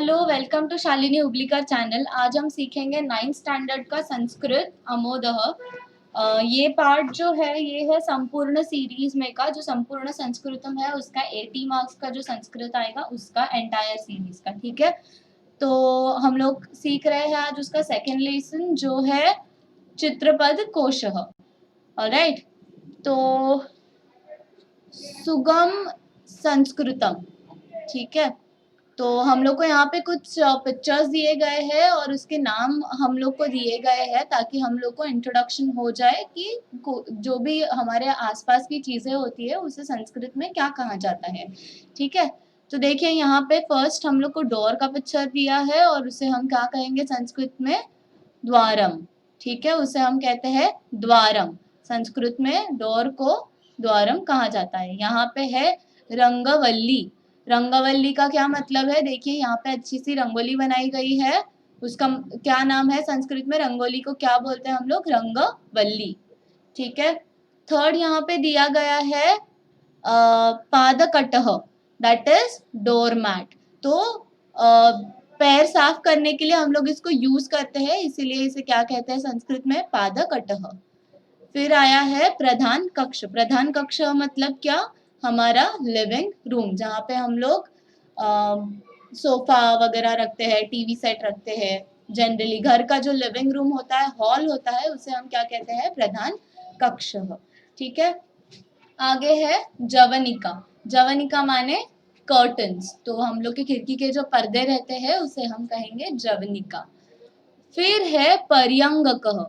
Hello, welcome to Shalini Hublikar channel. आज हम सीखेंगे 9th स्टैंडर्ड का संस्कृत अमोदह। ये पार्ट जो है ये है संपूर्ण सीरीज में का, जो संपूर्ण संस्कृतम है उसका 80 मार्क्स का जो संस्कृत आएगा उसका एंटायर सीरीज का। ठीक है, तो हम लोग सीख रहे हैं आज उसका सेकेंड लेसन जो है चित्रपद कोशः। ऑलराइट, तो सुगम संस्कृतम। ठीक है, तो हम लोग को यहाँ पे कुछ पिक्चर्स दिए गए हैं और उसके नाम हम लोग को दिए गए हैं ताकि हम लोग को इंट्रोडक्शन हो जाए कि जो भी हमारे आसपास की चीजें होती है उसे संस्कृत में क्या कहा जाता है। ठीक है, तो देखिए यहाँ पे फर्स्ट हम लोग को डोर का पिक्चर दिया है और उसे हम क्या कहेंगे संस्कृत में? द्वारम। ठीक है, उसे हम कहते हैं द्वारम। संस्कृत में डोर को द्वारम कहा जाता है। यहाँ पे है रंगवल्ली। रंगवल्ली का क्या मतलब है? देखिए यहाँ पे अच्छी सी रंगोली बनाई गई है, उसका क्या नाम है संस्कृत में? रंगोली को क्या बोलते हैं हम लोग? रंगवल्ली। ठीक है, थर्ड यहाँ पे दिया गया है पादकटह, दैट इज डोरमैट। तो पैर साफ करने के लिए हम लोग इसको यूज करते हैं, इसीलिए इसे क्या कहते हैं संस्कृत में? पादकटह। फिर आया है प्रधान कक्ष। प्रधान कक्ष मतलब क्या? हमारा लिविंग रूम, जहाँ पे हम लोग सोफा वगैरह रखते हैं, टीवी सेट रखते हैं। जनरली घर का जो लिविंग रूम होता है, हॉल होता है, उसे हम क्या कहते हैं? प्रधान कक्ष। ठीक है, आगे है जवनिका। जवनिका माने कर्टन्स, तो हम लोग के खिड़की के जो पर्दे रहते हैं उसे हम कहेंगे जवनिका। फिर है पर्यंगकः।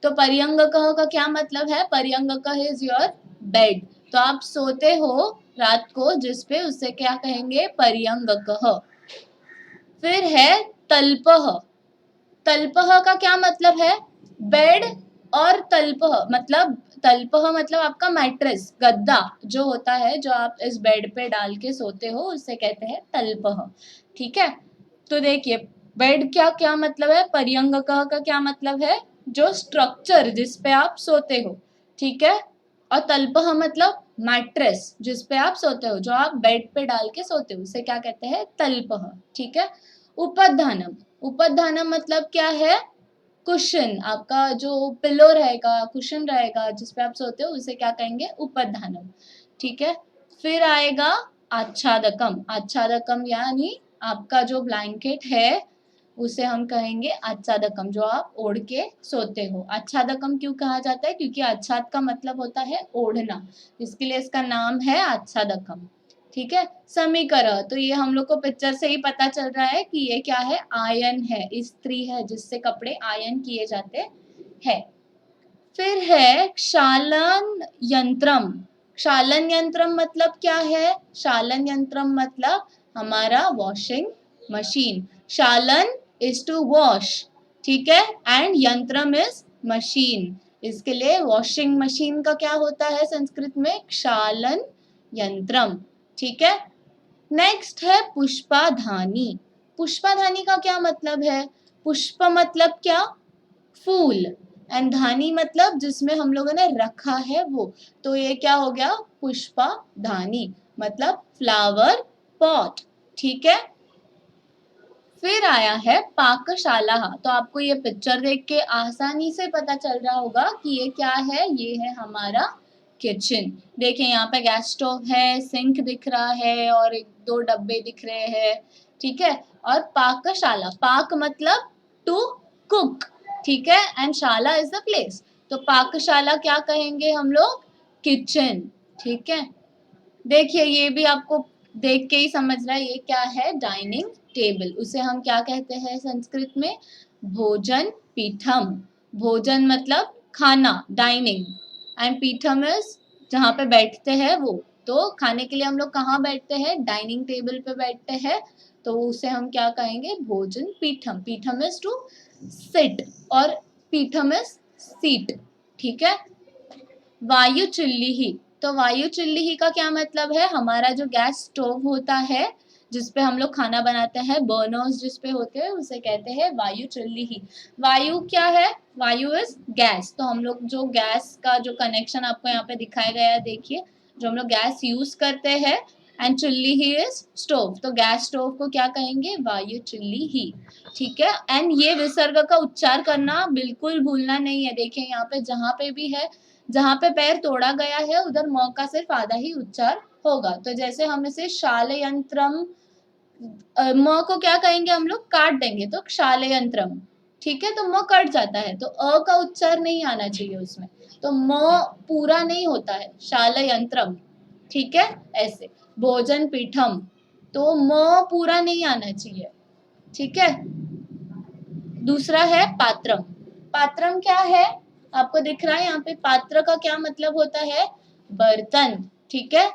तो पर्यंगकः का क्या मतलब है? पर्यंगकः इज योर बेड। तो आप सोते हो रात को जिस पे, उसे क्या कहेंगे? पर्यंगकः। फिर है तल्पः। तल्पः का क्या मतलब है? बेड और तल्पः मतलब, तल्पः मतलब आपका मैट्रेस, गद्दा जो होता है, जो आप इस बेड पे डाल के सोते हो, उसे कहते हैं तल्पः। ठीक है, तो देखिए बेड क्या क्या मतलब है, पर्यंगकः का क्या मतलब है? जो स्ट्रक्चर जिस पे आप सोते हो। ठीक है, और तल्पः मतलब मैट्रेस जिस पे आप सोते हो, जो आप बेड पे डाल के सोते हो, उसे क्या कहते हैं? तल्पः। ठीक है, उपधानम। उपधानम मतलब क्या है? कुशन, आपका जो पिलो रहेगा, कुशन रहेगा जिस पे आप सोते हो, उसे क्या कहेंगे? उपधानम। ठीक है, फिर आएगा आच्छादकम। आच्छादकम यानी आपका जो ब्लैंकेट है उसे हम कहेंगे आच्छादकम, जो आप ओढ़ के सोते हो। आच्छादकम क्यों कहा जाता है? क्योंकि आच्छाद का मतलब होता है ओढ़ना, इसके लिए इसका नाम है आच्छादकम। ठीक है, समीकरण, तो ये हम लोग को पिक्चर से ही पता चल रहा है कि ये क्या है? आयन है, इस्त्री है जिससे कपड़े आयन किए जाते हैं। फिर है क्षालन यंत्रम। क्षालन यंत्रम मतलब क्या है? क्षालन यंत्रम मतलब हमारा वॉशिंग मशीन। क्षालन इज टू वॉश, ठीक है, एंड यंत्रम इज मशीन, इसके लिए वॉशिंग मशीन का क्या होता है संस्कृत में? क्षालन यंत्रम। ठीक है, नेक्स्ट है पुष्पाधानी। पुष्पाधानी का क्या मतलब है? पुष्प मतलब क्या? फूल, एंड धानी मतलब जिसमें हम लोगों ने रखा है वो, तो ये क्या हो गया? पुष्पाधानी मतलब फ्लावर पॉट। ठीक है, फिर आया है पाकशाला। तो आपको ये पिक्चर देख के आसानी से पता चल रहा होगा कि ये क्या है? ये है हमारा किचन। देखिए यहाँ पे गैस स्टोव है, सिंक दिख रहा है और एक दो डब्बे दिख रहे हैं। ठीक है, और पाकशाला, पाक मतलब टू कुक, ठीक है, एंड शाला इज द प्लेस, तो पाकशाला क्या कहेंगे हम लोग? किचन। ठीक है, देखिए ये भी आपको देख के ही समझ रहा है, ये क्या है? Dining table. उसे हम क्या कहते हैं संस्कृत में? भोजन पीठम। भोजन मतलब खाना, डाइनिंग, एंड पीठम इज जहाँ पे बैठते हैं वो, तो खाने के लिए हम लोग कहाँ बैठते हैं? डाइनिंग टेबल पे बैठते हैं, तो उसे हम क्या कहेंगे? भोजन पीठम। पीठम इज टू सिट और पीठम इज सीट। ठीक है, वायु चुल्ली ही। तो वायु चुल्ली ही का क्या मतलब है? हमारा जो गैस स्टोव होता है जिसपे हम लोग खाना बनाते हैं, बर्नर्स जिसपे होते हैं, उसे कहते हैं वायु चुल्ली ही। वायु क्या है? वायु इज गैस। तो हम लोग जो गैस का जो कनेक्शन आपको यहाँ पे दिखाया गया है, देखिए जो हम लोग गैस यूज करते हैं एंड चुल्ली ही इज स्टोव, तो गैस स्टोव को क्या कहेंगे, वायु चुल्ली ही। ठीक है, एंड ये विसर्ग का उच्चार करना बिल्कुल भूलना नहीं है। देखिए यहाँ पे जहां पे भी है, जहां पे पैर तोड़ा गया है उधर म का सिर्फ आधा ही उच्चार होगा। तो जैसे हम इसे शालयंत्रम, म को क्या कहेंगे हम लोग, काट देंगे तो क्षालयंत्रम। ठीक है, तो म कट जाता है तो अ का उच्चार नहीं आना चाहिए उसमें, तो म पूरा नहीं होता है, शालयंत्रम। ठीक है, ऐसे भोजन पीठम, तो म पूरा नहीं आना चाहिए। ठीक है, दूसरा है पात्रम। पात्रम क्या है, आपको दिख रहा है यहाँ पे, पात्र का क्या मतलब होता है, बर्तन। ठीक है,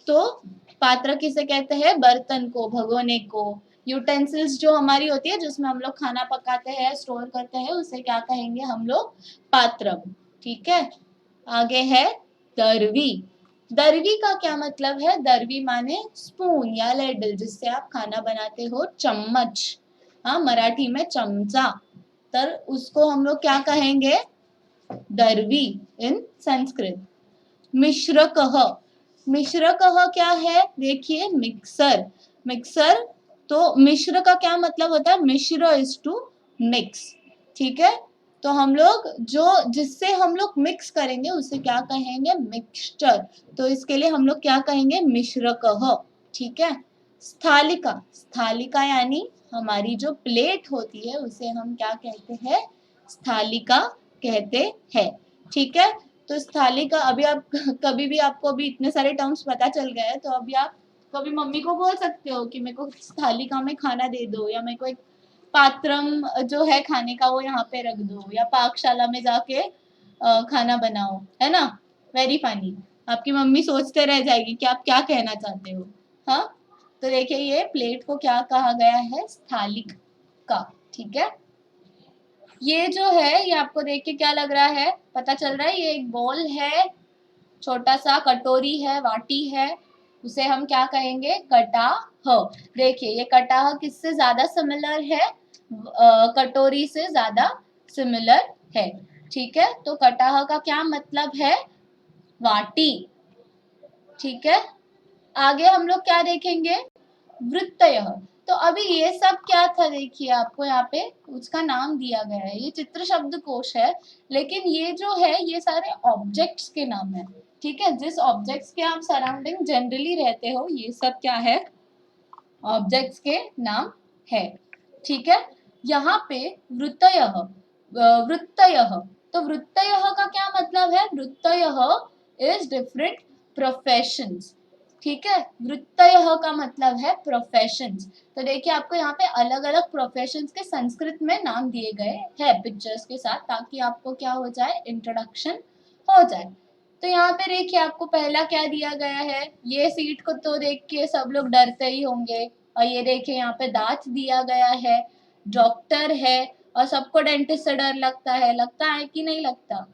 तो पात्र किसे कहते हैं, बर्तन को, भगोने को। यूटेंसिल्स जो हमारी होती है जिसमें हम लोग खाना पकाते हैं, स्टोर करते हैं, उसे क्या कहेंगे हम लोग, पात्रम। ठीक है, आगे है दरवी। दरवी का क्या मतलब है, दरवी माने स्पून या लेडल, जिससे आप खाना बनाते हो, चम्मच। हाँ, मराठी में चमचा, तर उसको हम लोग क्या कहेंगे, दरवी इन संस्कृत। मिश्रकः, मिश्रकः क्या है, देखिए मिक्सर। मिक्सर, तो मिश्र का क्या मतलब होता है, मिश्र इज टू मिक्स। ठीक है, तो हम लोग जो जिससे हम लोग मिक्स करेंगे उसे क्या कहेंगे, मिक्सचर। तो इसके लिए हम लोग क्या कहेंगे, मिश्रकः। ठीक है, स्थालिका। स्थालिका यानी हमारी जो प्लेट होती है उसे हम क्या कहते हैं, स्थालिका कहते हैं। ठीक है, तो इस थाली का अभी आप कभी भी आपको अभी इतने सारे टर्म्स पता चल गए हैं, तो अभी आप कभी मम्मी को बोल सकते हो कि मेरे को थालिका में खाना दे दो, या मेरे को एक पात्रम जो है खाने का वो यहाँ पे रख दो, या पाकशाला में जाके खाना बनाओ, है ना। वेरी फनी, आपकी मम्मी सोचते रह जाएगी कि आप क्या कहना चाहते हो। हाँ, तो देखिए ये प्लेट को क्या कहा गया है, स्थालिक का। ठीक है, ये जो है ये आपको देख के क्या लग रहा है, पता चल रहा है, ये एक बॉल है, छोटा सा कटोरी है, वाटी है, उसे हम क्या कहेंगे, कटाह। देखिए ये कटाह किससे ज्यादा सिमिलर है, कटोरी से ज्यादा सिमिलर है। ठीक है, तो कटाह का क्या मतलब है, वाटी। ठीक है, आगे हम लोग क्या देखेंगे, वृत्तयः। तो अभी ये सब क्या था, देखिए आपको यहाँ पे उसका नाम दिया गया है, ये चित्र शब्द कोश है, लेकिन ये जो है ये सारे ऑब्जेक्ट्स के नाम है। ठीक है, जिस ऑब्जेक्ट्स के आप सराउंडिंग जनरली रहते हो, ये सब क्या है, ऑब्जेक्ट्स के नाम है। ठीक है, यहाँ पे वृत्तयः, वृत्तयः, तो वृत्तयः का क्या मतलब है, वृत्तयः इज डिफरेंट प्रोफेशंस। ठीक है, वृत्तयः का मतलब है प्रोफेशंस। तो देखिए आपको यहाँ पे अलग अलग प्रोफेशंस के संस्कृत में नाम दिए गए हैं पिक्चर्स के साथ, ताकि आपको क्या हो जाए, इंट्रोडक्शन हो जाए। तो यहाँ पे देखिए आपको पहला क्या दिया गया है, ये सीट को तो देख के सब लोग डरते ही होंगे, और ये देखिए यहाँ पे दांत दिया गया है, डॉक्टर है, और सबको डेंटिस्ट से डर लगता है कि नहीं लगता।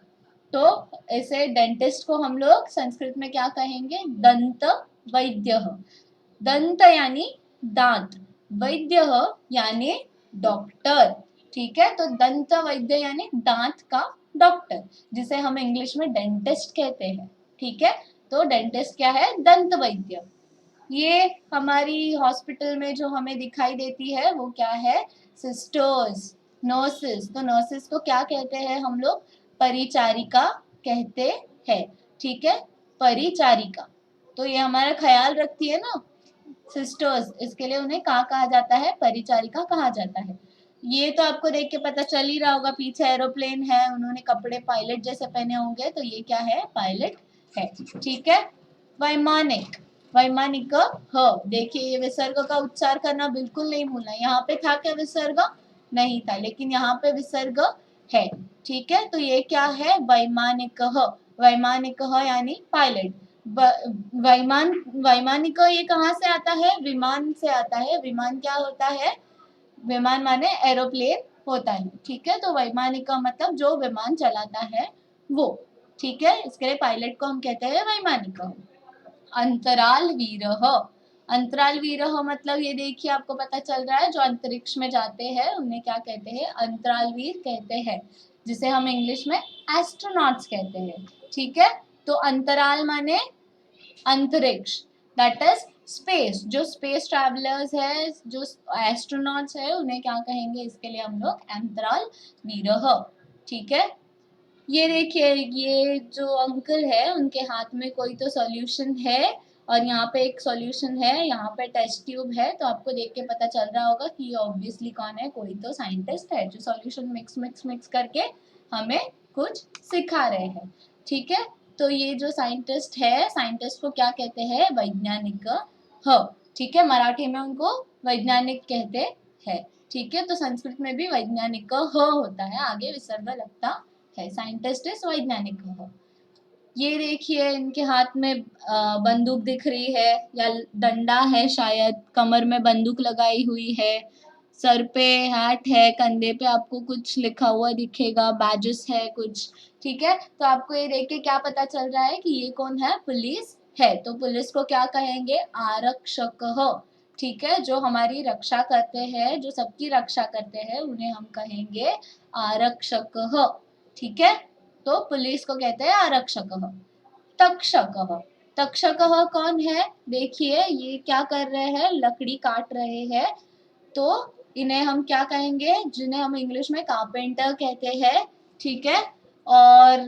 तो ऐसे डेंटिस्ट को हम लोग संस्कृत में क्या कहेंगे, दंत वैद्य। दंत यानी दांत, वैद्य यानी डॉक्टर। ठीक है, तो दंत वैद्य यानी दांत का डॉक्टर, जिसे हम इंग्लिश में डेंटिस्ट कहते हैं। ठीक है, तो डेंटिस्ट क्या है, दंत वैद्य। ये हमारी हॉस्पिटल में जो हमें दिखाई देती है वो क्या है, सिस्टर्स, नर्सेस। तो नर्सेस को क्या कहते हैं हम लोग, परिचारिका कहते हैं। ठीक है, परिचारिका, तो ये हमारा ख्याल रखती है ना सिस्टर्स, इसके लिए उन्हें क्या कहा जाता है, परिचारिका कहा जाता है। ये तो आपको देख के पता चल ही रहा होगा, पीछे एरोप्लेन है, उन्होंने कपड़े पायलट जैसे पहने होंगे, तो ये क्या है, पायलट है। ठीक है, वैमानिक। वैमानिक ह, देखिए ये विसर्ग का उच्चार करना बिल्कुल नहीं भूलना। यहाँ पे था क्या विसर्ग, नहीं था, लेकिन यहाँ पे विसर्ग है। ठीक है, तो ये क्या है, वैमानिक। वैमानिक यानी पायलट। वैमानिक ये कहाँ से आता है, विमान से आता है। विमान क्या होता है, विमान माने एरोप्लेन होता है। ठीक है, तो वैमानिक का मतलब जो विमान चलाता है वो। ठीक है, इसके लिए पायलट को हम कहते हैं वैमानिक। अंतराल वीरः। अंतराल वीरः मतलब ये देखिए आपको पता चल रहा है, जो अंतरिक्ष में जाते हैं उन्हें क्या कहते हैं, अंतराल वीर कहते हैं, जिसे हम इंग्लिश में एस्ट्रोनॉट्स कहते हैं। ठीक है, तो अंतराल माने अंतरिक्ष, दैट इज स्पेस। जो स्पेस ट्रैवलर्स है, जो एस्ट्रोनॉट्स है, उन्हें क्या कहेंगे, इसके लिए हम लोग अंतराल वीरः। ठीक है, ये देखिए, ये जो अंकल है उनके हाथ में कोई तो सॉल्यूशन है, और यहाँ पे एक सॉल्यूशन है, यहाँ पे टेस्ट ट्यूब है, तो आपको देख के पता चल रहा होगा कि ये ऑब्वियसली कौन है, कोई तो साइंटिस्ट है जो सॉल्यूशन मिक्स मिक्स मिक्स करके हमें कुछ सिखा रहे हैं। ठीक है, तो ये जो साइंटिस्ट है, साइंटिस्ट को क्या कहते हैं, वैज्ञानिक ह। ठीक है, मराठी में उनको वैज्ञानिक कहते हैं। ठीक है, तो संस्कृत में भी वैज्ञानिक ह होता है, आगे विसर्ग लगता है। साइंटिस्ट इज वैज्ञानिक ह। ये देखिए, इनके हाथ में बंदूक दिख रही है, या डंडा है शायद, कमर में बंदूक लगाई हुई है, सर पे हैट है, कंधे पे आपको कुछ लिखा हुआ दिखेगा, बैजेस है कुछ। ठीक है, तो आपको ये देख के क्या पता चल रहा है कि ये कौन है, पुलिस है। तो पुलिस को क्या कहेंगे, आरक्षक। ठीक है, जो हमारी रक्षा करते हैं, जो सबकी रक्षा करते हैं, उन्हें हम कहेंगे आरक्षक। ठीक है, तो पुलिस को कहते हैं आरक्षक। तक्षक, तक्षक कौन है, देखिए ये क्या कर रहे हैं, लकड़ी काट रहे हैं, तो इन्हें हम क्या कहेंगे, जिन्हें हम इंग्लिश में कारपेंटर कहते हैं। ठीक है, और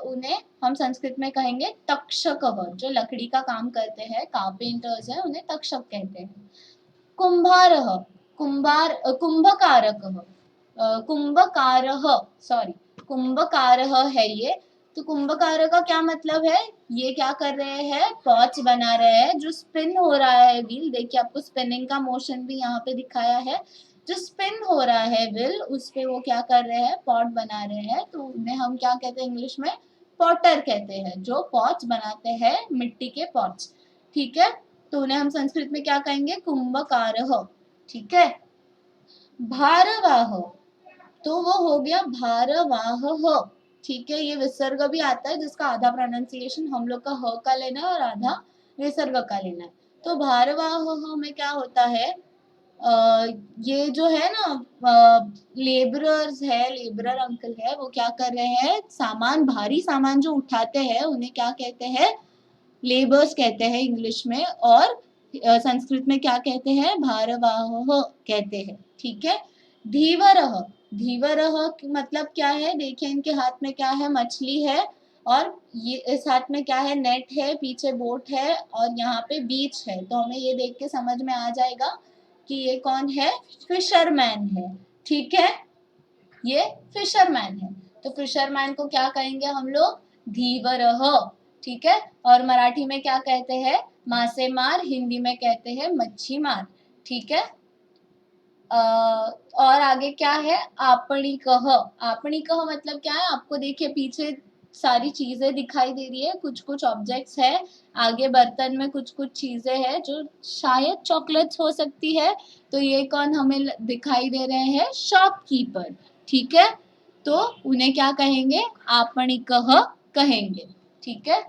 उन्हें हम संस्कृत में कहेंगे तक्षक। जो लकड़ी का काम करते हैं, कारपेंटर्स हैं, उन्हें तक्षक कहते हैं। कुंभार, कुंभकारक, कुंभकारः, सॉरी, कुंभकारः है ये। तो कुंभकार का क्या मतलब है, ये क्या कर रहे हैं, पॉट्स बना रहे हैं, जो स्पिन हो रहा है व्हील, देखिए आपको स्पिनिंग का मोशन भी यहाँ पे दिखाया है, जो स्पिन हो रहा है व्हील, उस पे वो क्या कर रहे हैं, पॉट बना रहे हैं, तो उन्हें हम क्या कहते हैं इंग्लिश में, पॉटर कहते हैं, जो पॉट्स बनाते हैं, मिट्टी के पॉट्स। ठीक है, तो उन्हें हम संस्कृत में क्या कहेंगे, कुंभकारः। ठीक है, भारवाह, तो वो हो गया भारवाह। ठीक है, ये विसर्ग भी आता है, जिसका आधा प्रोनाउंसिएशन हम लोग का ह का लेना है और आधा विसर्ग का लेना है। तो भारवाह में क्या होता है, ये जो है ना, लेबरर्स है, लेबरर अंकल है, वो क्या कर रहे हैं, सामान, भारी सामान जो उठाते हैं, उन्हें क्या कहते हैं, लेबर्स कहते हैं इंग्लिश में, और संस्कृत में क्या कहते हैं, भारवाह कहते हैं। ठीक है, धीवरः, धीवरः मतलब क्या है, देखिए इनके हाथ में क्या है, मछली है, और ये इस हाथ में क्या है, नेट है, पीछे बोट है, और यहाँ पे बीच है, तो हमें ये देख के समझ में आ जाएगा कि ये कौन है, फिशरमैन है। ठीक है, ये फिशरमैन है, तो फिशरमैन को क्या कहेंगे हम लोग, धीवरः। ठीक है, और मराठी में क्या कहते हैं, मासेमार, हिंदी में कहते हैं मच्छी मार। ठीक है, और आगे क्या है, आपणिकः, आपणिकः मतलब क्या है, आपको देखिए पीछे सारी चीजें दिखाई दे रही है, कुछ कुछ ऑब्जेक्ट्स है, आगे बर्तन में कुछ कुछ चीजें हैं, जो शायद चॉकलेट्स हो सकती है, तो ये कौन हमें दिखाई दे रहे हैं, शॉपकीपर। ठीक है, तो उन्हें क्या कहेंगे, आपणिकः कहेंगे। ठीक है,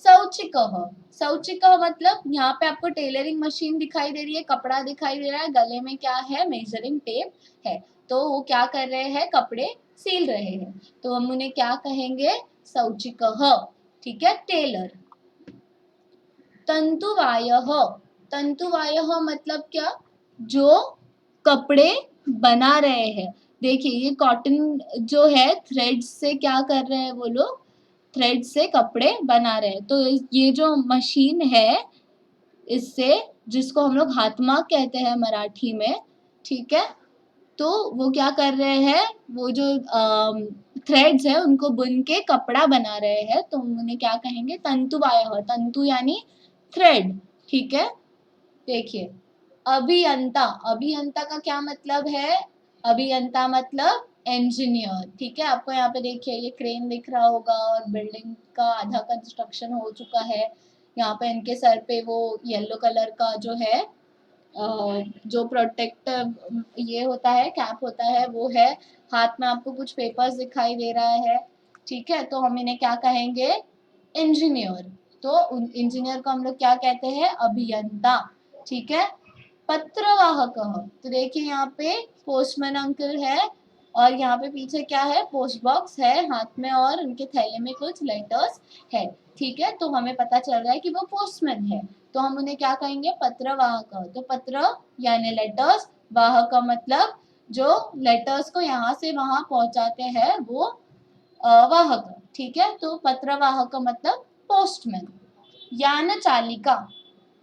सौचिकः, सौचिकः मतलब यहाँ पे आपको टेलरिंग मशीन दिखाई दे रही है, कपड़ा दिखाई दे रहा है, गले में क्या है, मेजरिंग टेप है, तो वो क्या कर रहे हैं, कपड़े सील रहे हैं, तो हम उन्हें क्या कहेंगे, सौचिकः। ठीक है, टेलर। तंतुवायः, तंतुवायः मतलब क्या, जो कपड़े बना रहे हैं, देखिए ये कॉटन जो है, थ्रेड से क्या कर रहे हैं वो लोग, थ्रेड से कपड़े बना रहे हैं, तो ये जो मशीन है, इससे, जिसको हम लोग हाथमाग कहते हैं मराठी में, ठीक है, तो वो क्या कर रहे हैं, वो जो थ्रेड्स है उनको बुन के कपड़ा बना रहे हैं, तो उन्हें क्या कहेंगे, तंतुवायः, तंतु यानी थ्रेड। ठीक है, देखिए, अभियंता, अभियंता का क्या मतलब है, अभियंता मतलब इंजीनियर। ठीक है, आपको यहाँ पे देखिए ये क्रेन दिख रहा होगा, और बिल्डिंग का आधा कंस्ट्रक्शन हो चुका है, यहाँ पे इनके सर पे वो येलो कलर का जो है, जो प्रोटेक्टिव ये होता है, कैप होता है, वो है, हाथ में आपको कुछ पेपर्स दिखाई दे रहा है। ठीक है, तो हम इन्हें क्या कहेंगे, इंजीनियर। तो इंजीनियर को हम लोग क्या कहते हैं, अभियंता। ठीक है, पत्रवाहक, तो देखिए यहाँ पे पोस्टमैन अंकल है, और यहाँ पे पीछे क्या है, पोस्ट बॉक्स है हाथ में और उनके थैले में कुछ लेटर्स है। ठीक है, तो हमें पता चल रहा है कि वो पोस्टमैन है, तो हम उन्हें क्या कहेंगे, पत्रवाहक। तो पत्र यानी लेटर्स, वाहक का मतलब जो लेटर्स को यहाँ से वहां पहुंचाते हैं वो वाहक। ठीक है, तो पत्रवाहक का मतलब पोस्टमैन। यान चालिका,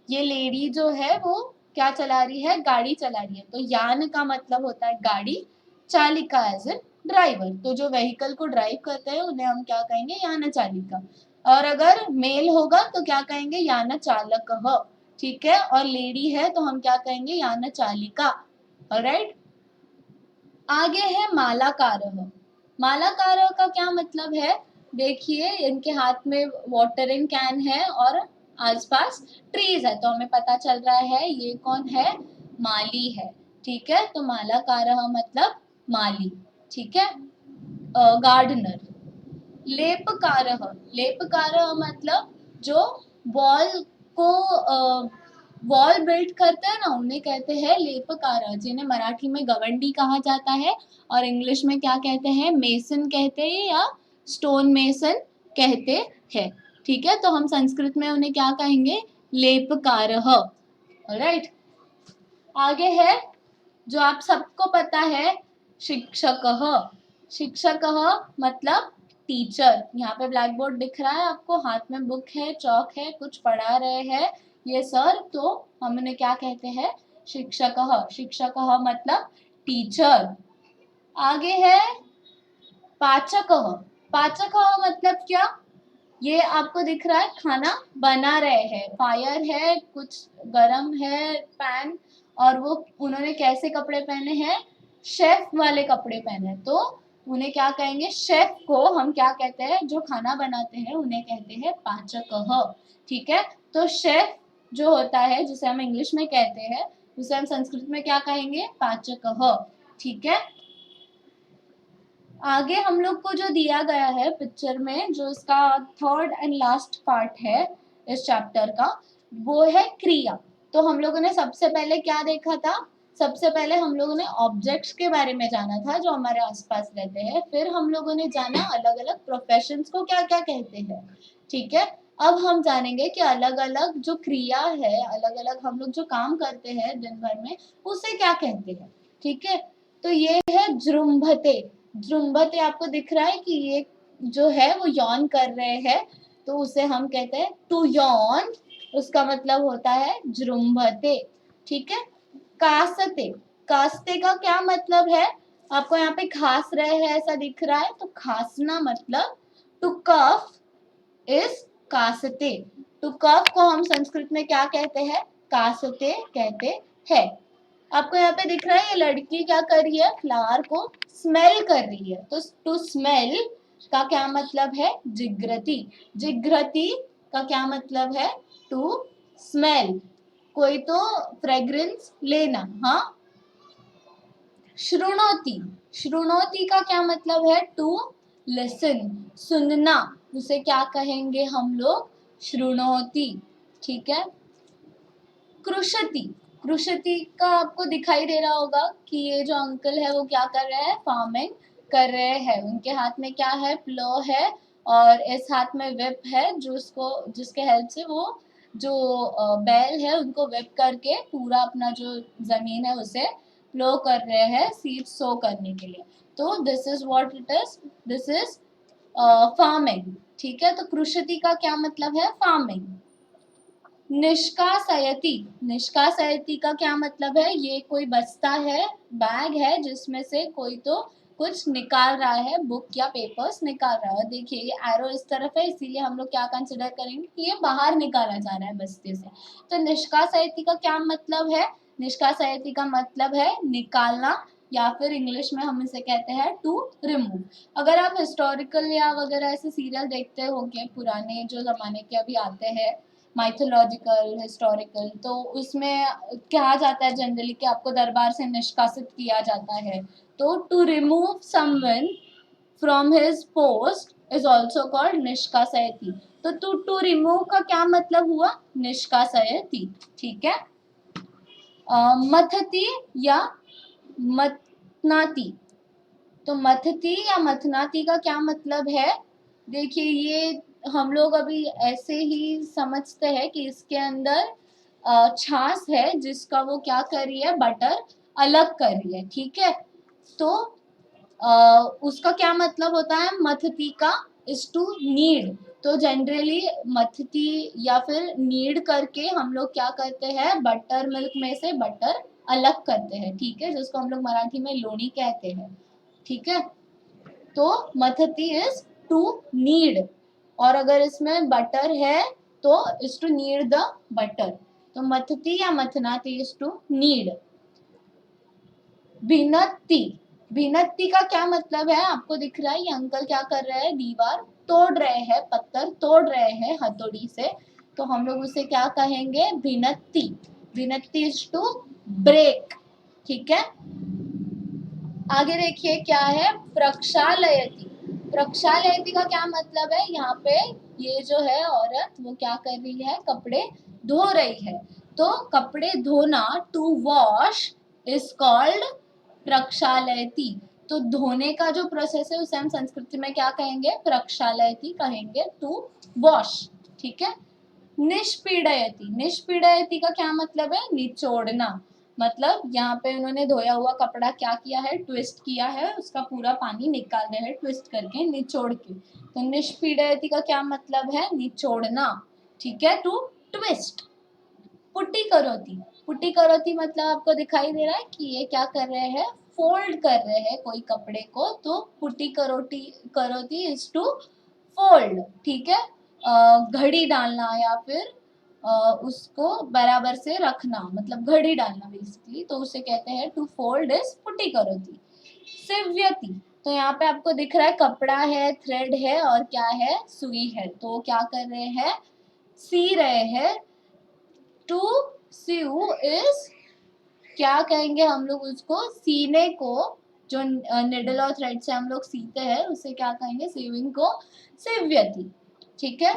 ये लेडी जो है वो क्या चला रही है, गाड़ी चला रही है। तो यान का मतलब होता है गाड़ी, चालिका एज ए ड्राइवर। तो जो व्हीकल को ड्राइव करते हैं उन्हें हम क्या कहेंगे, यान चालिका। और अगर मेल होगा तो क्या कहेंगे, यान चालक। ठीक है, और लेडी है तो हम क्या कहेंगे, यान चालिका। ऑलराइट, आगे है मालाकारः। मालाकारः का क्या मतलब है, देखिए इनके हाथ में वाटरिंग कैन है और आसपास ट्रीज है, तो हमें पता चल रहा है ये कौन है, माली है। ठीक है, तो मालाकारः मतलब माली। ठीक है, गार्डनर। लेपकारः, लेपकारः मतलब जो वॉल को वॉल बिल्ड करते हैं ना, उन्हें कहते हैं लेपकारः, जिन्हें मराठी में गवंडी कहा जाता है और इंग्लिश में क्या कहते हैं, मेसन कहते हैं या स्टोन मेसन कहते हैं। ठीक है, तो हम संस्कृत में उन्हें क्या कहेंगे, लेपकारः। ऑलराइट, आगे है जो आप सबको पता है, शिक्षकः। शिक्षकः मतलब टीचर। यहाँ पे ब्लैक बोर्ड दिख रहा है आपको, हाथ में बुक है, चौक है, कुछ पढ़ा रहे हैं ये सर, तो हम उन्हें क्या कहते हैं, शिक्षकः। शिक्षकः मतलब टीचर। आगे है पाचकः। पाचकः मतलब क्या, ये आपको दिख रहा है खाना बना रहे हैं, फायर है, कुछ गरम है पैन, और वो उन्होंने कैसे कपड़े पहने हैं, शेफ वाले कपड़े पहने हैं, तो उन्हें क्या कहेंगे, शेफ को हम क्या कहते हैं, जो खाना बनाते हैं उन्हें कहते हैं पाचकः। ठीक है, तो शेफ जो होता है जिसे हम इंग्लिश में कहते हैं उसे हम संस्कृत में क्या कहेंगे, पाचकः। ठीक है, आगे हम लोग को जो दिया गया है पिक्चर में, जो इसका थर्ड एंड लास्ट पार्ट है इस चैप्टर का, वो है क्रिया। तो हम लोगों ने सबसे पहले क्या देखा था, सबसे पहले हम लोगों ने ऑब्जेक्ट्स के बारे में जाना था जो हमारे आसपास रहते हैं, फिर हम लोगों ने जाना अलग अलग प्रोफेशंस को क्या क्या कहते हैं। ठीक है, अब हम जानेंगे कि अलग अलग जो क्रिया है, अलग अलग हम लोग जो काम करते हैं दिन भर में, उसे क्या कहते हैं। ठीक है, तो ये है जृंभते। जृंभते आपको दिख रहा है कि ये जो है वो यौन कर रहे हैं, तो उसे हम कहते हैं टू यौन, उसका मतलब होता है जृंभते। ठीक है, कासते। कासते का क्या मतलब है, आपको यहाँ पे खास रहे हैं ऐसा दिख रहा है, तो खासना मतलब टू कफ इज कासते। टू कफ को हम संस्कृत में क्या कहते हैं, कासते कहते हैं। आपको यहाँ पे दिख रहा है ये लड़की क्या कर रही है, फ्लावर को स्मेल कर रही है, तो टू स्मेल का क्या मतलब है, जिग्रती। जिग्रती का क्या मतलब है, टू स्मेल, कोई तो फ्रेग्रेंस लेना। हाँ, श्रुणोति। श्रुणोति का क्या मतलब है, टू लिसन, सुनना, उसे क्या कहेंगे हम लोग, श्रुणोति। ठीक है, कृषति। कृषति का आपको दिखाई दे रहा होगा कि ये जो अंकल है वो क्या कर रहे हैं, फार्मिंग कर रहे हैं। उनके हाथ में क्या है, प्लो है, और इस हाथ में whip है, जो उसको जिसके हेल्प से वो जो बैल है उनको whip करके पूरा अपना जो जमीन है उसे प्लो कर रहे हैं सीड सो करने के लिए। तो this is what it is, this is farming. ठीक है, तो कृषति का क्या मतलब है, फार्मिंग। निष्कासयति। निष्कासयति का क्या मतलब है, ये कोई बस्ता है, बैग है जिसमें से कोई तो कुछ निकाल रहा है, बुक या पेपर्स निकाल रहा है। देखिए ये एरो इस तरफ है, इसीलिए हम लोग क्या कंसिडर करेंगे कि ये बाहर निकाला जा रहा है बस्ते से। तो निष्कासयति का क्या मतलब है, निष्कासयति का मतलब है निकालना, या फिर इंग्लिश में हम इसे कहते हैं टू रिमूव। अगर आप हिस्टोरिकल या वगैरह ऐसे सीरियल देखते होंगे पुराने जो जमाने के अभी आते हैं, माइथोलॉजिकल, हिस्टोरिकल, तो उसमें कहा जाता है जनरली कि आपको दरबार से निष्कासित किया जाता है। तो to remove someone from his post is also called निष्कासयति। तो टू रिमूव का क्या मतलब हुआ, निष्कासयति। ठीक है, मथति या मतनाति। तो मथती या मथनाती का क्या मतलब है? देखिए ये हम लोग अभी ऐसे ही समझते हैं कि इसके अंदर छाछ है जिसका वो क्या कर रही है, बटर अलग कर रही है, ठीक है। तो उसका क्या मतलब होता है मथती का? Is to knead. तो जनरली मथती या फिर नीड करके हम लोग क्या करते हैं, बटर मिल्क में से बटर अलग करते हैं, ठीक है, जिसको हम लोग मराठी में लोणी कहते हैं, ठीक है। तो मथती इज टू नीड, और अगर इसमें बटर है तो is to knead the butter. तो मथती या मथनाती इज टू नीड। भिन्नति, भिन्नति का क्या मतलब है? आपको दिख रहा है ये अंकल क्या कर रहे हैं, दीवार तोड़ रहे हैं, पत्थर तोड़ रहे हैं हथौड़ी से, तो हम लोग उसे क्या कहेंगे, भिन्नति। भिन्नति इज टू ब्रेक, ठीक है। आगे देखिए क्या है, प्रक्षालयति। प्रक्षालयति का क्या मतलब है? यहाँ पे ये जो है औरत वो क्या कर रही है, कपड़े धो रही है। तो कपड़े धोना, टू वॉश इज कॉल्ड प्रक्षालयति। तो धोने का जो प्रोसेस है उसे हम संस्कृत में क्या कहेंगे, प्रक्षालयति कहेंगे, टू वॉश, ठीक है। निष्पीड़यति, निष्पीड़यति का क्या मतलब है, निचोड़ना। मतलब यहाँ पे उन्होंने धोया हुआ कपड़ा क्या किया है, ट्विस्ट किया है, उसका पूरा पानी निकाल रहे हैं ट्विस्ट करके, निचोड़ के। तो निष्पीड़यति का क्या मतलब है, निचोड़ना, ठीक है, टू ट्विस्ट। पुट्टी करोती, पुट्टी करोती मतलब आपको दिखाई दे रहा है कि ये क्या कर रहे हैं, फोल्ड कर रहे हैं कोई कपड़े को, तो पुट्टी करोती, करोती इज टू फोल्ड, ठीक है। घड़ी डालना या फिर उसको बराबर से रखना, मतलब घड़ी डालना बेसिकली, तो उसे कहते हैं टू फोल्ड इज पुट्टी करोती। सिव्यति, तो यहाँ पे आपको दिख रहा है कपड़ा है, थ्रेड है और क्या है, सुई है, तो क्या कर रहे हैं, सी रहे हैं। टू सीव इज, क्या कहेंगे हम लोग उसको, सीने को, जो निडल और थ्रेड से हम लोग सीते हैं उसे क्या कहेंगे, सीविंग को सिव्यति, ठीक है।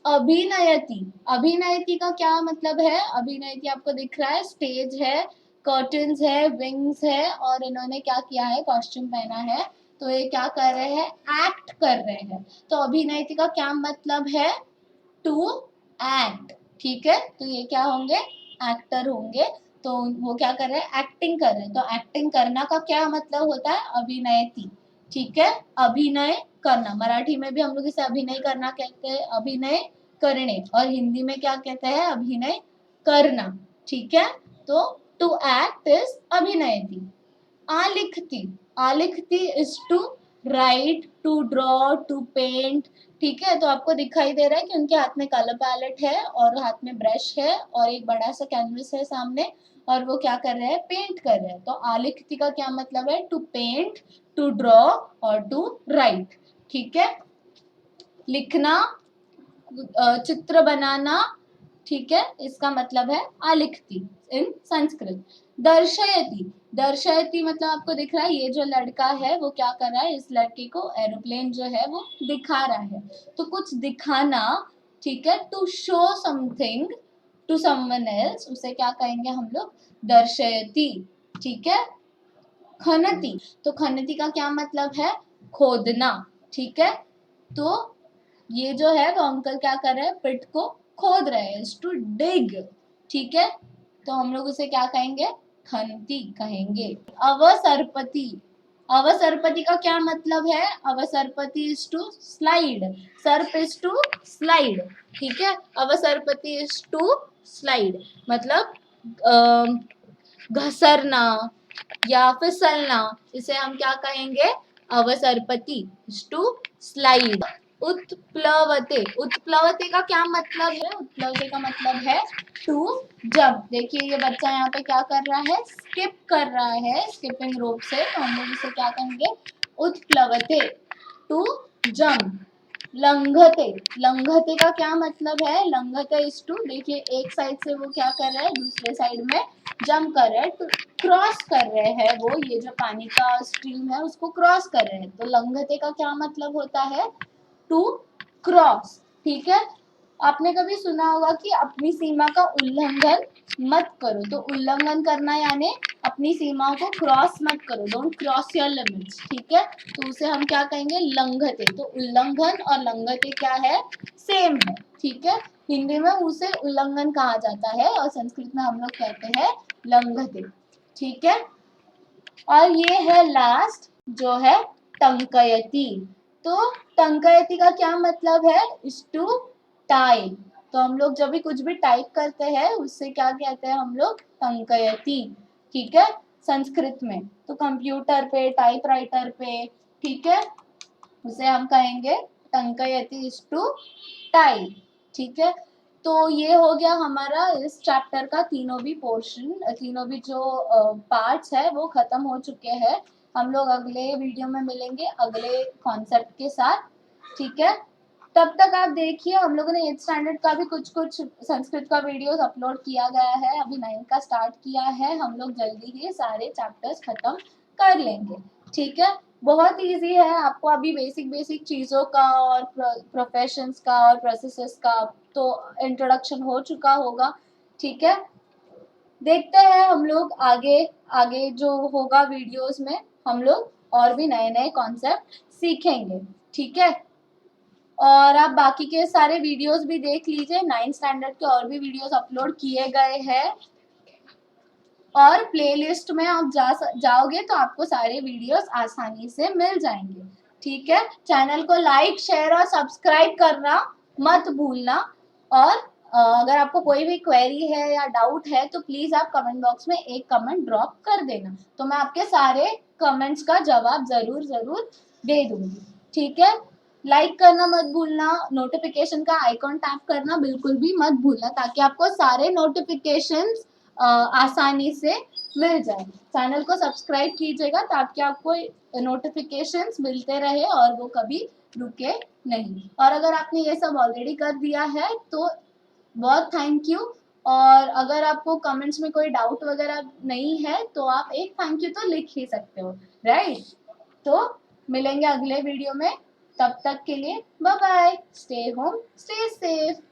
अभिनयति, अभिनयति का क्या मतलब है, अभिनयति आपको दिख रहा है, स्टेज है, कर्टन्स है, विंग्स है, और इन्होंने क्या किया है, कॉस्ट्यूम पहना है, तो ये क्या कर रहे हैं, एक्ट कर रहे हैं। तो अभिनयति का क्या मतलब है, टू एक्ट, ठीक है। तो ये क्या होंगे, एक्टर होंगे। तो वो क्या कर रहे हैं, एक्टिंग कर रहे हैं। तो एक्टिंग करना का क्या मतलब होता है, अभिनयति, ठीक है। अभिनय करना, मराठी में भी हम लोग इसे अभिनय करना कहते हैं, अभिनय करने, और हिंदी में क्या कहते हैं, अभिनय करना, ठीक है। तो टू एक्ट इज अभिनयति। आलिखती, आलिखती is to write, to draw, to paint, ठीक है। तो आपको दिखाई दे रहा है कि उनके हाथ में कलर पैलेट है और हाथ में ब्रश है और एक बड़ा सा कैनवस है सामने, और वो क्या कर रहे हैं, पेंट कर रहे हैं। तो आलिखती का क्या मतलब है, टू पेंट, टू ड्रॉ और टू राइट, ठीक है। लिखना, चित्र बनाना, ठीक है, इसका मतलब है आलिखती इन संस्कृत। दर्शयति, दर्शयति मतलब आपको दिख रहा है ये जो लड़का है वो क्या कर रहा है, इस लड़के को एरोप्लेन जो है वो दिखा रहा है, तो कुछ दिखाना, ठीक है। To show something to someone else, उसे क्या कहेंगे हम लोग, दर्शयति, ठीक है। खनति, तो खनति का क्या मतलब है, खोदना, ठीक है। तो ये जो है वो अंकल क्या कर रहे हैं, पिट को खोद रहे हैं, टू डिग, ठीक है। तो हम लोग उसे क्या कहेंगे, खनती कहेंगे। अवसरपति, अवसरपति का क्या मतलब है, अवसरपति इज टू स्लाइड, सर्प इज टू स्लाइड, ठीक है। अवसरपति इज टू स्लाइड मतलब घसरना या फिसलना, इसे हम क्या कहेंगे, अवसरपति इज टू स्लाइड। उत्प्लवते, उत्प्लवते का क्या मतलब है, उत्प्लवते का मतलब है टू जंप। देखिए ये बच्चा यहाँ पे क्या कर रहा है, स्किप कर रहा है स्किपिंग रोप से, तो हम लोग इसे क्या कहेंगे, उत्प्लवते, टू जंप। लंघते, लंघते का क्या मतलब है, लंघते इज टू, देखिए एक साइड से वो क्या कर रहा है, दूसरे साइड में जंप कर रहे हैं, तो क्रॉस कर रहे हैं, वो ये जो पानी का स्ट्रीम है उसको क्रॉस कर रहे हैं। तो लंघते का क्या मतलब होता है, टू क्रॉस, ठीक है। आपने कभी सुना होगा कि अपनी सीमा का उल्लंघन मत करो, तो उल्लंघन करना यानी अपनी सीमाओं को क्रॉस मत करो, डोंट क्रॉस योर लिमिट्स, ठीक है। तो उसे हम क्या कहेंगे, लंघते। तो उल्लंघन और लंघते क्या है, सेम है, ठीक है। हिंदी में उसे उल्लंघन कहा जाता है और संस्कृत में हम लोग कहते हैं लंघते, ठीक है। और ये है लास्ट जो है टंकयति। तो टंकयति का क्या मतलब है, इज टू टाइप। तो हम लोग जब भी कुछ भी टाइप करते हैं उससे क्या कहते हैं हम लोग, टंकयति, ठीक है, संस्कृत में। तो कंप्यूटर पे, टाइपराइटर पे, ठीक है, उसे हम कहेंगे टंकयति इज टू टाइप, ठीक है। तो ये हो गया हमारा इस चैप्टर का तीनों भी पोर्शन, तीनों भी जो पार्ट्स है वो खत्म हो चुके हैं। हम लोग अगले वीडियो में मिलेंगे अगले कॉन्सेप्ट के साथ, ठीक है। तब तक आप देखिए, हम लोगों ने 8th स्टैंडर्ड का भी कुछ कुछ संस्कृत का वीडियोस अपलोड किया गया है, अभी 9th का स्टार्ट किया है। हम लोग जल्दी ही सारे चैप्टर्स खत्म कर लेंगे, ठीक है। बहुत इजी है, आपको अभी बेसिक बेसिक चीज़ों का और प्रोफेशंस का और प्रोसेसेस का तो इंट्रोडक्शन हो चुका होगा, ठीक है। देखते हैं हम लोग आगे आगे जो होगा वीडियोस में, हम लोग और भी नए नए कॉन्सेप्ट सीखेंगे, ठीक है। और आप बाकी के सारे वीडियोस भी देख लीजिए, 9th स्टैंडर्ड के और भी वीडियोस अपलोड किए गए हैं और प्लेलिस्ट में आप जाओगे तो आपको सारे वीडियोस आसानी से मिल जाएंगे, ठीक है। चैनल को लाइक, शेयर और सब्सक्राइब करना मत भूलना। और अगर आपको कोई भी क्वेरी है या डाउट है तो प्लीज आप कमेंट बॉक्स में एक कमेंट ड्रॉप कर देना, तो मैं आपके सारे कमेंट्स का जवाब जरूर जरूर दे दूंगी, ठीक है। लाइक करना मत भूलना, नोटिफिकेशन का आइकॉन टैप करना बिल्कुल भी मत भूलना, ताकि आपको सारे नोटिफिकेशंस आसानी से मिल जाए। चैनल को सब्सक्राइब कीजिएगा ताकि आपको नोटिफिकेशंस मिलते रहे और वो कभी रुके नहीं। और अगर आपने ये सब ऑलरेडी कर दिया है तो बहुत थैंक यू। और अगर आपको कमेंट्स में कोई डाउट वगैरह नहीं है तो आप एक थैंक यू तो लिख ही सकते हो, राइट। तो मिलेंगे अगले वीडियो में, तब तक के लिए bye bye, stay home, stay safe.